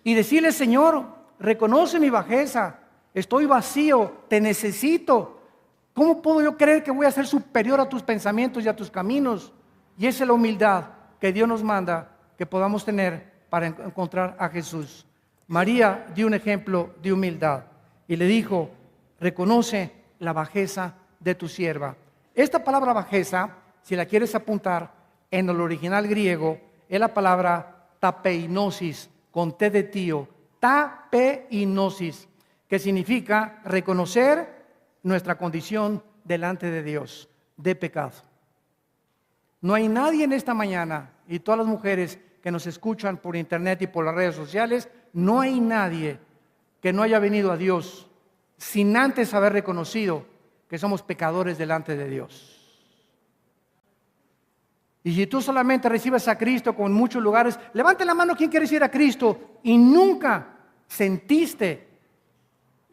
y decirle, Señor, reconoce mi bajeza, estoy vacío, te necesito. ¿Cómo puedo yo creer que voy a ser superior a tus pensamientos y a tus caminos? Y esa es la humildad que Dios nos manda que podamos tener para encontrar a Jesús. María dio un ejemplo de humildad y le dijo, reconoce la bajeza de tu sierva. Esta palabra bajeza, si la quieres apuntar, en el original griego, es la palabra tapeinosis, con T de tío, tapeinosis, que significa reconocer nuestra condición delante de Dios, de pecado. No hay nadie en esta mañana, y todas las mujeres que nos escuchan por internet y por las redes sociales, no hay nadie que no haya venido a Dios sin antes haber reconocido que somos pecadores delante de Dios. Y si tú solamente recibes a Cristo, como en muchos lugares, levante la mano quien quiere recibir a Cristo y nunca sentiste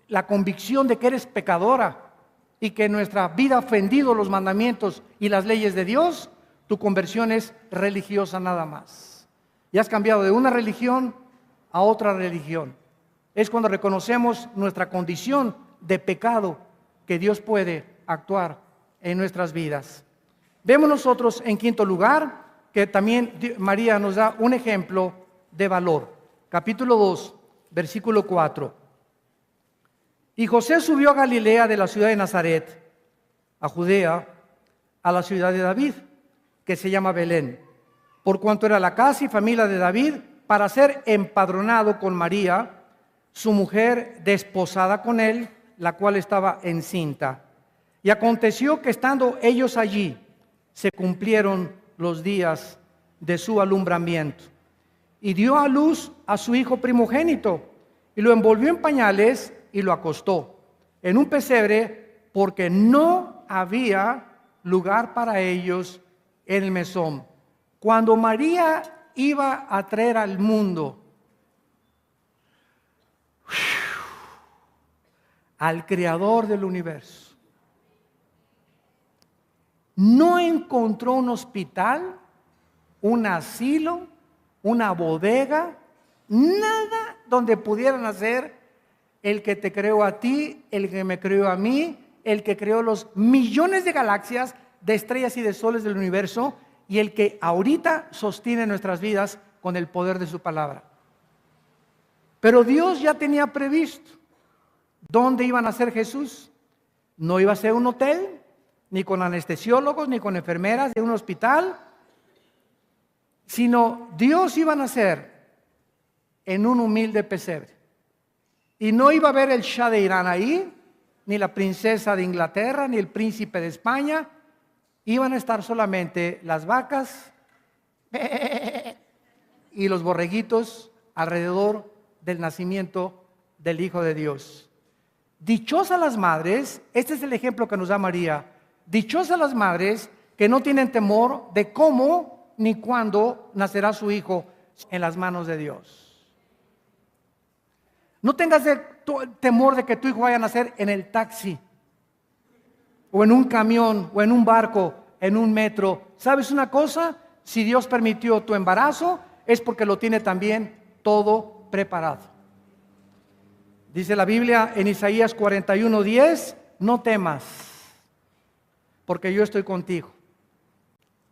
la convicción de que eres pecadora y que nuestra vida ha ofendido los mandamientos y las leyes de Dios, tu conversión es religiosa nada más. Y has cambiado de una religión a otra religión. Es cuando reconocemos nuestra condición de pecado que Dios puede actuar en nuestras vidas. Vemos nosotros en quinto lugar que también María nos da un ejemplo de valor. Capítulo 2, versículo 4. Y José subió a Galilea de la ciudad de Nazaret, a Judea, a la ciudad de David, que se llama Belén, por cuanto era la casa y familia de David, para ser empadronado con María, su mujer, desposada con él, la cual estaba encinta. Y aconteció que estando ellos allí, se cumplieron los días de su alumbramiento. Y dio a luz a su hijo primogénito, y lo envolvió en pañales y lo acostó en un pesebre, porque no había lugar para ellos en el mesón. Cuando María iba a traer al mundo al creador del universo, no encontró un hospital, un asilo, una bodega, nada donde pudieran hacer el que te creó a ti, el que me creó a mí, el que creó los millones de galaxias, de estrellas y de soles del universo, y el que ahorita sostiene nuestras vidas con el poder de su palabra. Pero Dios ya tenía previsto dónde iba a nacer Jesús. No iba a ser un hotel, ni con anestesiólogos, ni con enfermeras de un hospital, sino Dios iba a nacer en un humilde pesebre. Y no iba a haber el Shah de Irán ahí, ni la princesa de Inglaterra, ni el príncipe de España. Iban a estar solamente las vacas y los borreguitos alrededor del nacimiento del Hijo de Dios. Dichosas las madres, este es el ejemplo que nos da María, dichosas las madres que no tienen temor de cómo ni cuándo nacerá su hijo en las manos de Dios. No tengas temor de que tu hijo vaya a nacer en el taxi, o en un camión, o en un barco, en un metro. ¿Sabes una cosa? Si Dios permitió tu embarazo, es porque lo tiene también todo preparado. Dice la Biblia en Isaías 41:10, no temas, porque yo estoy contigo.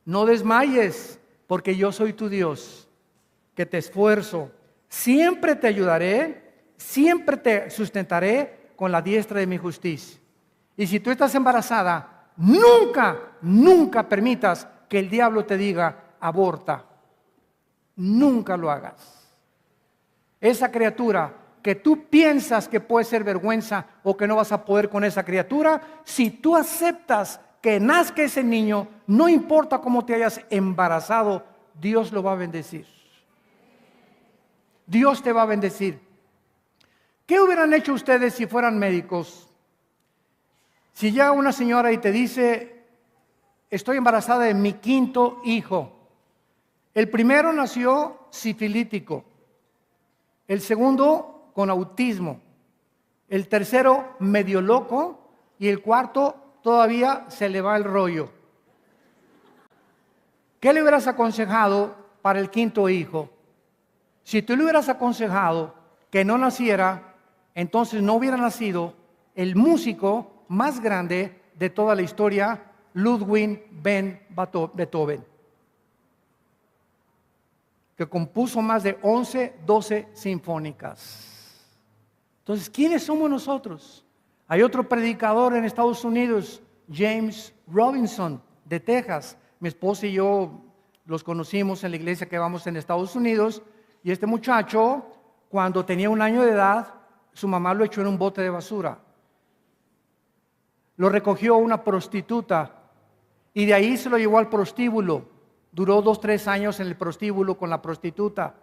No desmayes, porque yo soy tu Dios, que te esfuerzo. Siempre te ayudaré, siempre te sustentaré con la diestra de mi justicia. Y si tú estás embarazada, nunca permitas que el diablo te diga, aborta. Nunca lo hagas. Esa criatura que tú piensas que puede ser vergüenza o que no vas a poder con esa criatura, si tú aceptas que nazca ese niño, no importa cómo te hayas embarazado, Dios lo va a bendecir. Dios te va a bendecir. ¿Qué hubieran hecho ustedes si fueran médicos? Si llega una señora y te dice, estoy embarazada de mi quinto hijo. El primero nació sifilítico, el segundo con autismo, el tercero medio loco y el cuarto todavía se le va el rollo. ¿Qué le hubieras aconsejado para el quinto hijo? Si tú le hubieras aconsejado que no naciera, entonces no hubiera nacido el músico más grande de toda la historia, Ludwig van Beethoven, que compuso más de 12 sinfónicas. Entonces, ¿quiénes somos nosotros? Hay otro predicador en Estados Unidos, James Robinson, de Texas. Mi esposa y yo los conocimos en la iglesia que vamos en Estados Unidos, y este muchacho, cuando tenía 1 año de edad, su mamá lo echó en un bote de basura. Lo recogió una prostituta y de ahí se lo llevó al prostíbulo. Duró 2-3 años en el prostíbulo con la prostituta.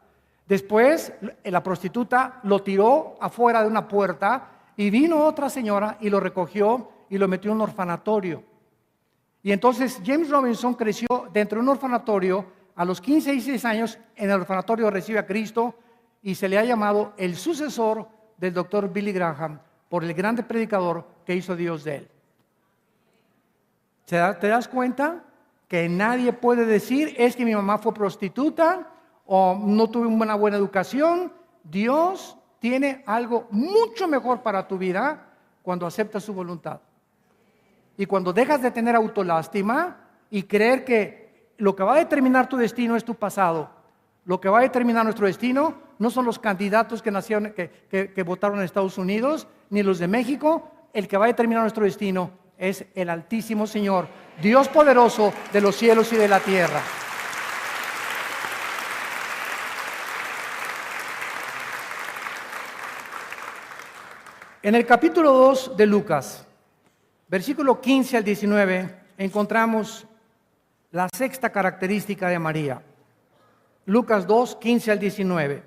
Después la prostituta lo tiró afuera de una puerta y vino otra señora y lo recogió y lo metió en un orfanatorio. Y entonces James Robinson creció dentro de un orfanatorio. A los 15 y 16 años en el orfanatorio recibe a Cristo y se le ha llamado el sucesor del doctor Billy Graham por el grande predicador que hizo Dios de él. ¿Te das cuenta? Que nadie puede decir, es que mi mamá fue prostituta o no tuve una buena educación. Dios tiene algo mucho mejor para tu vida cuando aceptas su voluntad. Y cuando dejas de tener autolástima y creer que lo que va a determinar tu destino es tu pasado. Lo que va a determinar nuestro destino no son los candidatos que nacieron, que votaron en Estados Unidos, ni los de México. El que va a determinar nuestro destino es el Altísimo Señor, Dios poderoso de los cielos y de la tierra. En el capítulo 2 de Lucas, versículo 15 al 19, encontramos la sexta característica de María. Lucas 2, 15 al 19.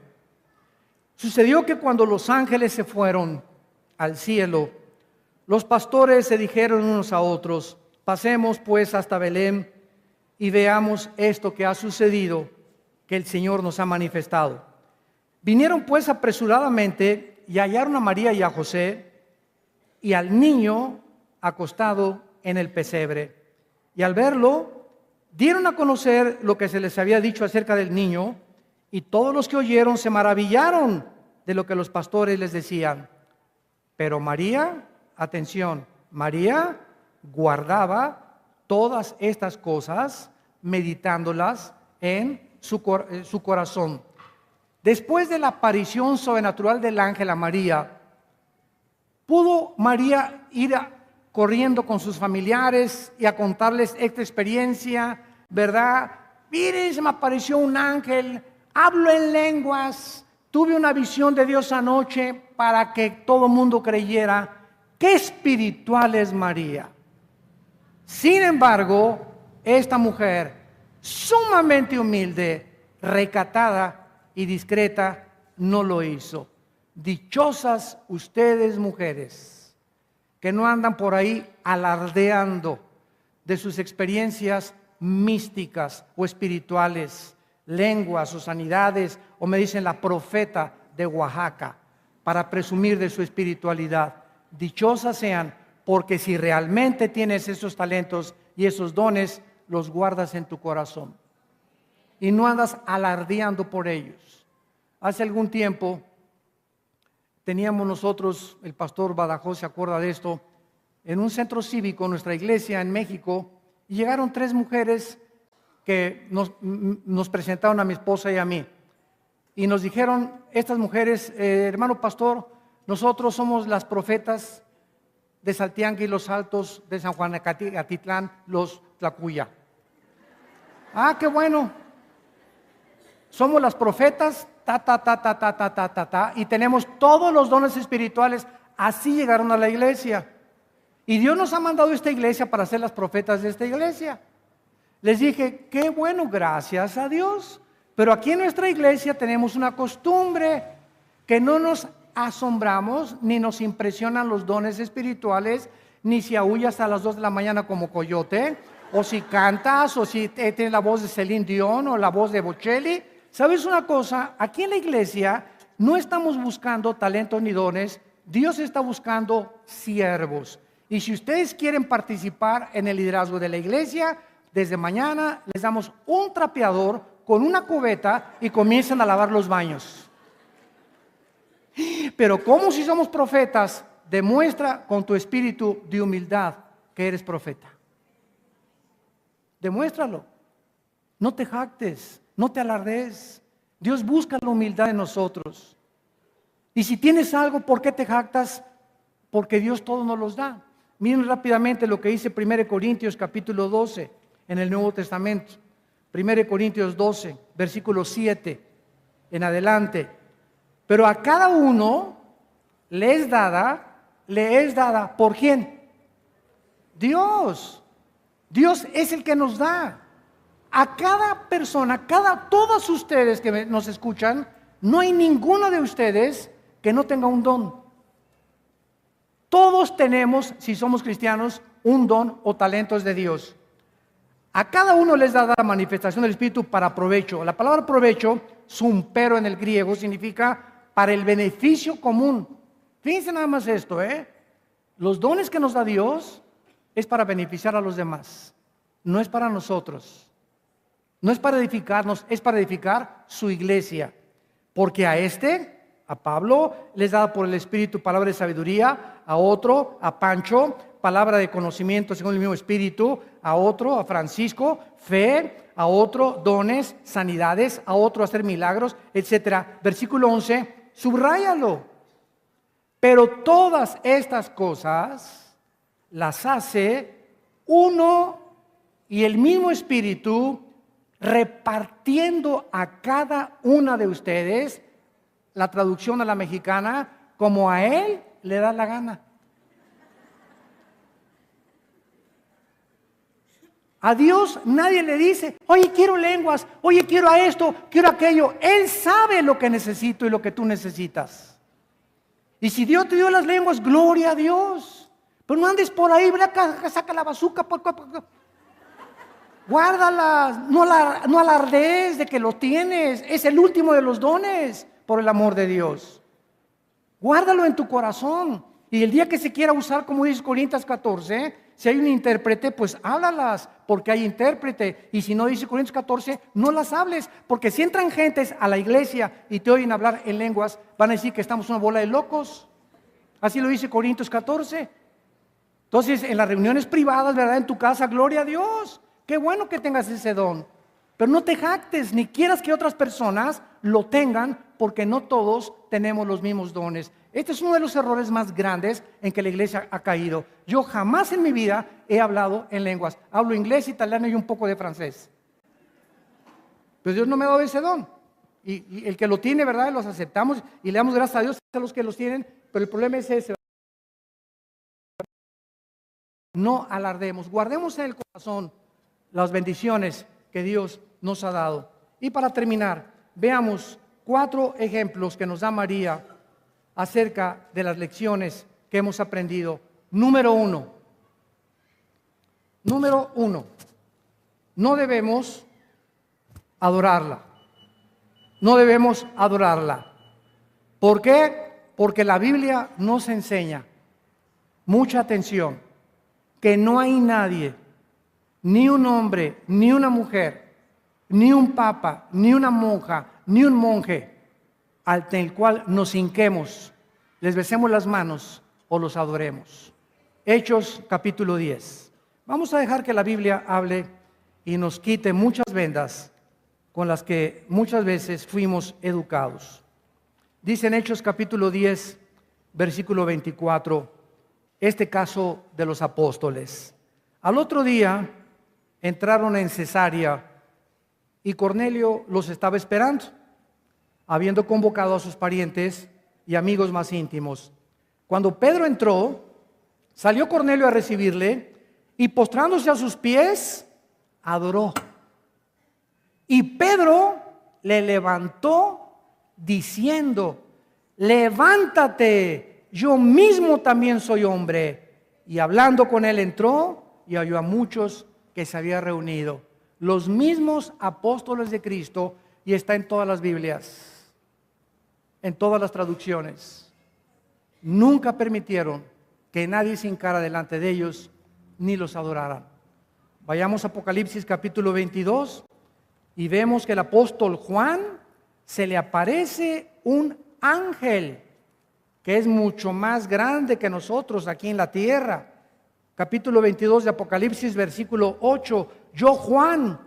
Sucedió que cuando los ángeles se fueron al cielo, los pastores se dijeron unos a otros: pasemos pues hasta Belén y veamos esto que ha sucedido, que el Señor nos ha manifestado. Vinieron pues apresuradamente y hallaron a María y a José y al niño acostado en el pesebre. Y al verlo, dieron a conocer lo que se les había dicho acerca del niño, y todos los que oyeron se maravillaron de lo que los pastores les decían. Pero María, atención, María guardaba todas estas cosas, meditándolas en su corazón. Después de la aparición sobrenatural del ángel a María, ¿pudo María ir corriendo con sus familiares y a contarles esta experiencia, verdad? Miren, se me apareció un ángel, hablo en lenguas, tuve una visión de Dios anoche, para que todo el mundo creyera. ¡Qué espiritual es María! Sin embargo, esta mujer, sumamente humilde, recatada y discreta, no lo hizo. Dichosas ustedes, mujeres, que no andan por ahí alardeando de sus experiencias místicas o espirituales, lenguas o sanidades, o me dicen la profeta de Oaxaca, para presumir de su espiritualidad. Dichosas sean, porque si realmente tienes esos talentos y esos dones, los guardas en tu corazón y no andas alardeando por ellos. Hace algún tiempo teníamos nosotros, el pastor Badajoz se acuerda de esto, en un centro cívico, nuestra iglesia en México, y llegaron 3 mujeres que nos presentaron a mi esposa y a mí. Y nos dijeron estas mujeres: hermano pastor, nosotros somos las profetas de Saltianqui, Los Altos, de San Juan Atitlán, Los Tlacuya. Ah, qué bueno. Somos las profetas, y tenemos todos los dones espirituales. Así llegaron a la iglesia. Y Dios nos ha mandado a esta iglesia para ser las profetas de esta iglesia. Les dije, qué bueno, gracias a Dios. Pero aquí en nuestra iglesia tenemos una costumbre, que no nos asombramos ni nos impresionan los dones espirituales, ni si aúllas a las 2 de la mañana como coyote, o si cantas, o si tienes la voz de Celine Dion o la voz de Bocelli. ¿Sabes una cosa? Aquí en la iglesia no estamos buscando talentos ni dones. Dios está buscando siervos. Y si ustedes quieren participar en el liderazgo de la iglesia, desde mañana les damos un trapeador con una cubeta y comienzan a lavar los baños. Pero como si somos profetas, demuestra con tu espíritu de humildad que eres profeta. Demuéstralo. No te jactes, no te alardees. Dios busca la humildad en nosotros. Y si tienes algo, ¿por qué te jactas? Porque Dios todo nos los da. Miren rápidamente lo que dice 1 Corintios capítulo 12 en el Nuevo Testamento. 1 Corintios 12, versículo 7 en adelante. Pero a cada uno le es dada, ¿por quién? Dios. Dios es el que nos da. A cada persona, todos ustedes que nos escuchan, no hay ninguno de ustedes que no tenga un don. Todos tenemos, si somos cristianos, un don o talentos de Dios. A cada uno les da la manifestación del Espíritu para provecho. La palabra provecho, sumpero en el griego, significa para el beneficio común. Fíjense nada más esto, Los dones que nos da Dios es para beneficiar a los demás. No es para nosotros. No es para edificarnos, es para edificar su iglesia. Porque a Pablo, les da por el Espíritu palabra de sabiduría, a otro, a Pancho, palabra de conocimiento según el mismo Espíritu, a otro, a Francisco, fe, a otro, dones, sanidades, a otro, hacer milagros, etc. Versículo 11, subráyalo. Pero todas estas cosas las hace uno y el mismo Espíritu, repartiendo a cada una de ustedes, la traducción a la mexicana, como a Él le da la gana. A Dios nadie le dice, oye, quiero lenguas, oye, quiero a esto, quiero aquello. Él sabe lo que necesito y lo que tú necesitas. Y si Dios te dio las lenguas, gloria a Dios. Pero no andes por ahí, ¿verdad? Saca la bazuca. Guárdalas, no alardees de que lo tienes. Es el último de los dones, por el amor de Dios. Guárdalo en tu corazón. Y el día que se quiera usar, como dice Corintios 14, si hay un intérprete, pues háblalas, porque hay intérprete. Y si no, dice Corintios 14, no las hables, porque si entran gentes a la iglesia y te oyen hablar en lenguas, van a decir que estamos una bola de locos. Así lo dice Corintios 14. Entonces, en las reuniones privadas, ¿verdad? En tu casa, gloria a Dios. Qué bueno que tengas ese don. Pero no te jactes, ni quieras que otras personas lo tengan, porque no todos tenemos los mismos dones. Este es uno de los errores más grandes en que la iglesia ha caído. Yo jamás en mi vida he hablado en lenguas. Hablo inglés, italiano y un poco de francés. Pero Dios no me ha dado ese don. Y el que lo tiene, ¿verdad? Los aceptamos y le damos gracias a Dios a los que los tienen. Pero el problema es ese. No alardemos, guardemos en el corazón las bendiciones que Dios nos ha dado. Y para terminar, veamos 4 ejemplos que nos da María acerca de las lecciones que hemos aprendido. Número uno, no debemos adorarla. No debemos adorarla. ¿Por qué? Porque la Biblia nos enseña, mucha atención, que no hay nadie, ni un hombre, ni una mujer, ni un papa, ni una monja, ni un monje, ante el cual nos hinquemos, les besemos las manos o los adoremos. Hechos capítulo 10. Vamos a dejar que la Biblia hable y nos quite muchas vendas con las que muchas veces fuimos educados. Dice en Hechos capítulo 10, versículo 24, este caso de los apóstoles. Al otro día entraron en Cesarea y Cornelio los estaba esperando, habiendo convocado a sus parientes y amigos más íntimos. Cuando Pedro entró, salió Cornelio a recibirle y postrándose a sus pies, adoró. Y Pedro le levantó diciendo, levántate, yo mismo también soy hombre. Y hablando con él entró y halló a muchos que se habían reunido, los mismos apóstoles de Cristo, y está en todas las Biblias, en todas las traducciones. Nunca permitieron que nadie se hincara delante de ellos ni los adoraran. Vayamos a Apocalipsis capítulo 22 y vemos que el apóstol Juan se le aparece un ángel que es mucho más grande que nosotros aquí en la tierra. Capítulo 22 de Apocalipsis, versículo 8. Yo, Juan,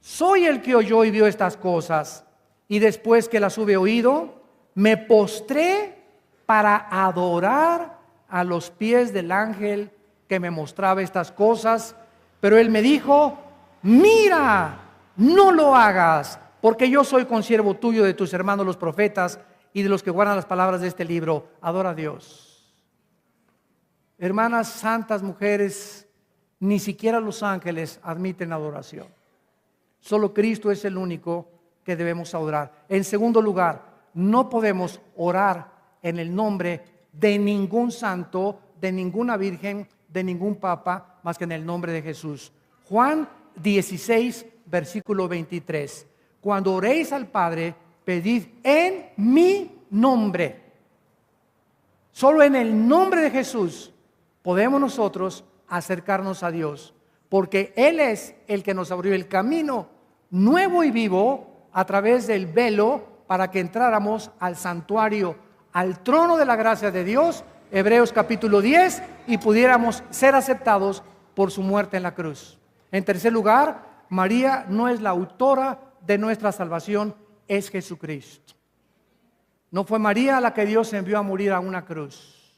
soy el que oyó y vio estas cosas, y después que las hube oído, me postré para adorar a los pies del ángel que me mostraba estas cosas. Pero él me dijo, mira, no lo hagas, porque yo soy consiervo tuyo, de tus hermanos los profetas y de los que guardan las palabras de este libro. Adora a Dios. Hermanas santas, mujeres, ni siquiera los ángeles admiten adoración. Solo Cristo es el único que debemos adorar. En segundo lugar, no podemos orar en el nombre de ningún santo, de ninguna virgen, de ningún papa, más que en el nombre de Jesús. Juan 16, versículo 23. Cuando oréis al Padre, pedid en mi nombre. Solo en el nombre de Jesús podemos nosotros acercarnos a Dios, porque Él es el que nos abrió el camino nuevo y vivo a través del velo para que entráramos al santuario, al trono de la gracia de Dios, Hebreos capítulo 10, y pudiéramos ser aceptados por su muerte en la cruz. En tercer lugar, María no es la autora de nuestra salvación, es Jesucristo. No fue María la que Dios envió a morir a una cruz,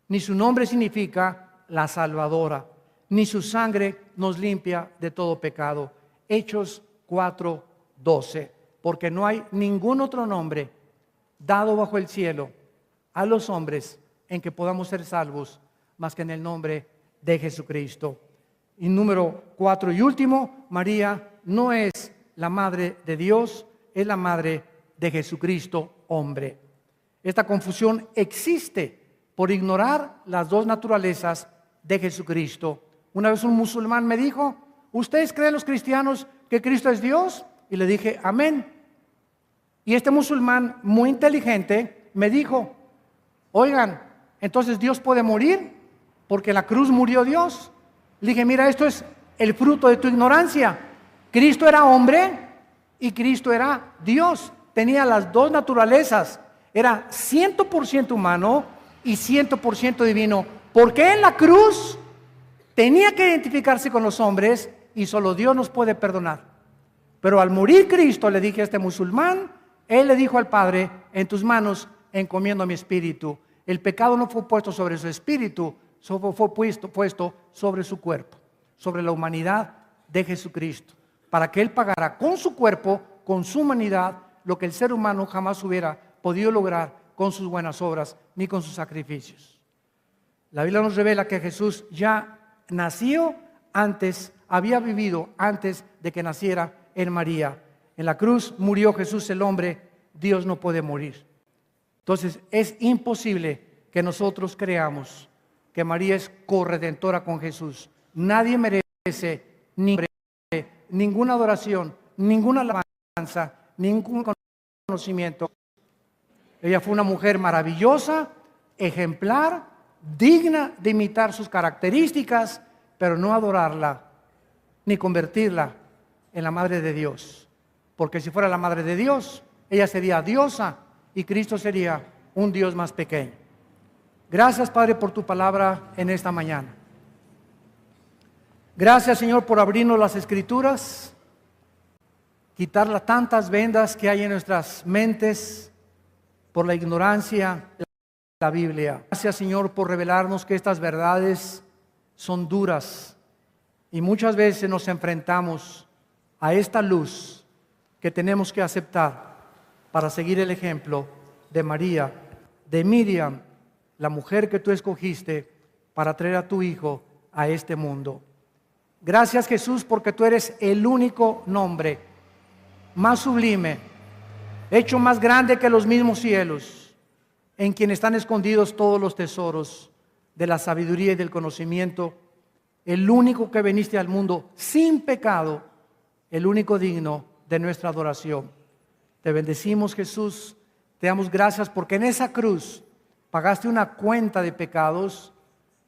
ni su nombre significa la salvadora, ni su sangre nos limpia de todo pecado. Hechos 4:12, porque no hay ningún otro nombre dado bajo el cielo a los hombres en que podamos ser salvos más que en el nombre de Jesucristo. Y número 4 y último, María no es la madre de Dios, es la madre de Jesucristo, hombre. Esta confusión existe por ignorar las dos naturalezas de Jesucristo. Una vez un musulmán me dijo: ¿ustedes creen los cristianos que Cristo es Dios? Y le dije: amén. Y este musulmán muy inteligente me dijo: oigan, entonces Dios puede morir porque en la cruz murió Dios. Le dije: mira, esto es el fruto de tu ignorancia. Cristo era hombre y Cristo era Dios. Tenía las dos naturalezas. Era 100% humano y 100% divino. Porque en la cruz tenía que identificarse con los hombres y solo Dios nos puede perdonar. Pero al morir Cristo, le dije a este musulmán, él le dijo al Padre: en tus manos encomiendo mi espíritu. El pecado no fue puesto sobre su espíritu, fue puesto sobre su cuerpo, sobre la humanidad de Jesucristo, para que Él pagara con su cuerpo, con su humanidad, lo que el ser humano jamás hubiera podido lograr con sus buenas obras ni con sus sacrificios. La Biblia nos revela que Jesús ya nació antes, había vivido antes de que naciera en María. En la cruz murió Jesús el hombre, Dios no puede morir. Entonces es imposible que nosotros creamos que María es corredentora con Jesús. Nadie merece ninguna adoración, ninguna alabanza, ningún conocimiento. Ella fue una mujer maravillosa, ejemplar, digna de imitar sus características, pero no adorarla ni convertirla en la madre de Dios. Porque si fuera la madre de Dios, ella sería diosa y Cristo sería un Dios más pequeño. Gracias, Padre, por tu palabra en esta mañana. Gracias, Señor, por abrirnos las Escrituras, quitar las tantas vendas que hay en nuestras mentes por la ignorancia de la Biblia. Gracias, Señor, por revelarnos que estas verdades son duras y muchas veces nos enfrentamos a esta luz que tenemos que aceptar para seguir el ejemplo de María, de Miriam, la mujer que tú escogiste para traer a tu Hijo a este mundo. Gracias, Jesús, porque tú eres el único nombre más sublime, hecho más grande que los mismos cielos, en quien están escondidos todos los tesoros de la sabiduría y del conocimiento, el único que viniste al mundo sin pecado, el único digno de nuestra adoración. Te bendecimos, Jesús, te damos gracias porque en esa cruz pagaste una cuenta de pecados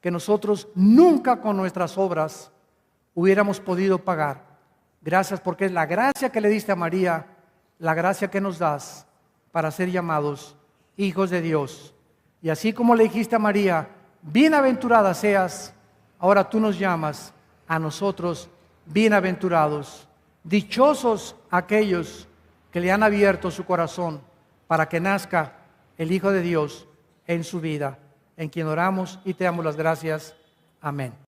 que nosotros nunca con nuestras obras hubiéramos podido pagar. Gracias porque es la gracia que le diste a María, la gracia que nos das para ser llamados hijos de Dios. Y así como le dijiste a María: bienaventurada seas, ahora tú nos llamas a nosotros bienaventurados. Dichosos aquellos que le han abierto su corazón para que nazca el Hijo de Dios en su vida, en quien oramos y te damos las gracias. Amén.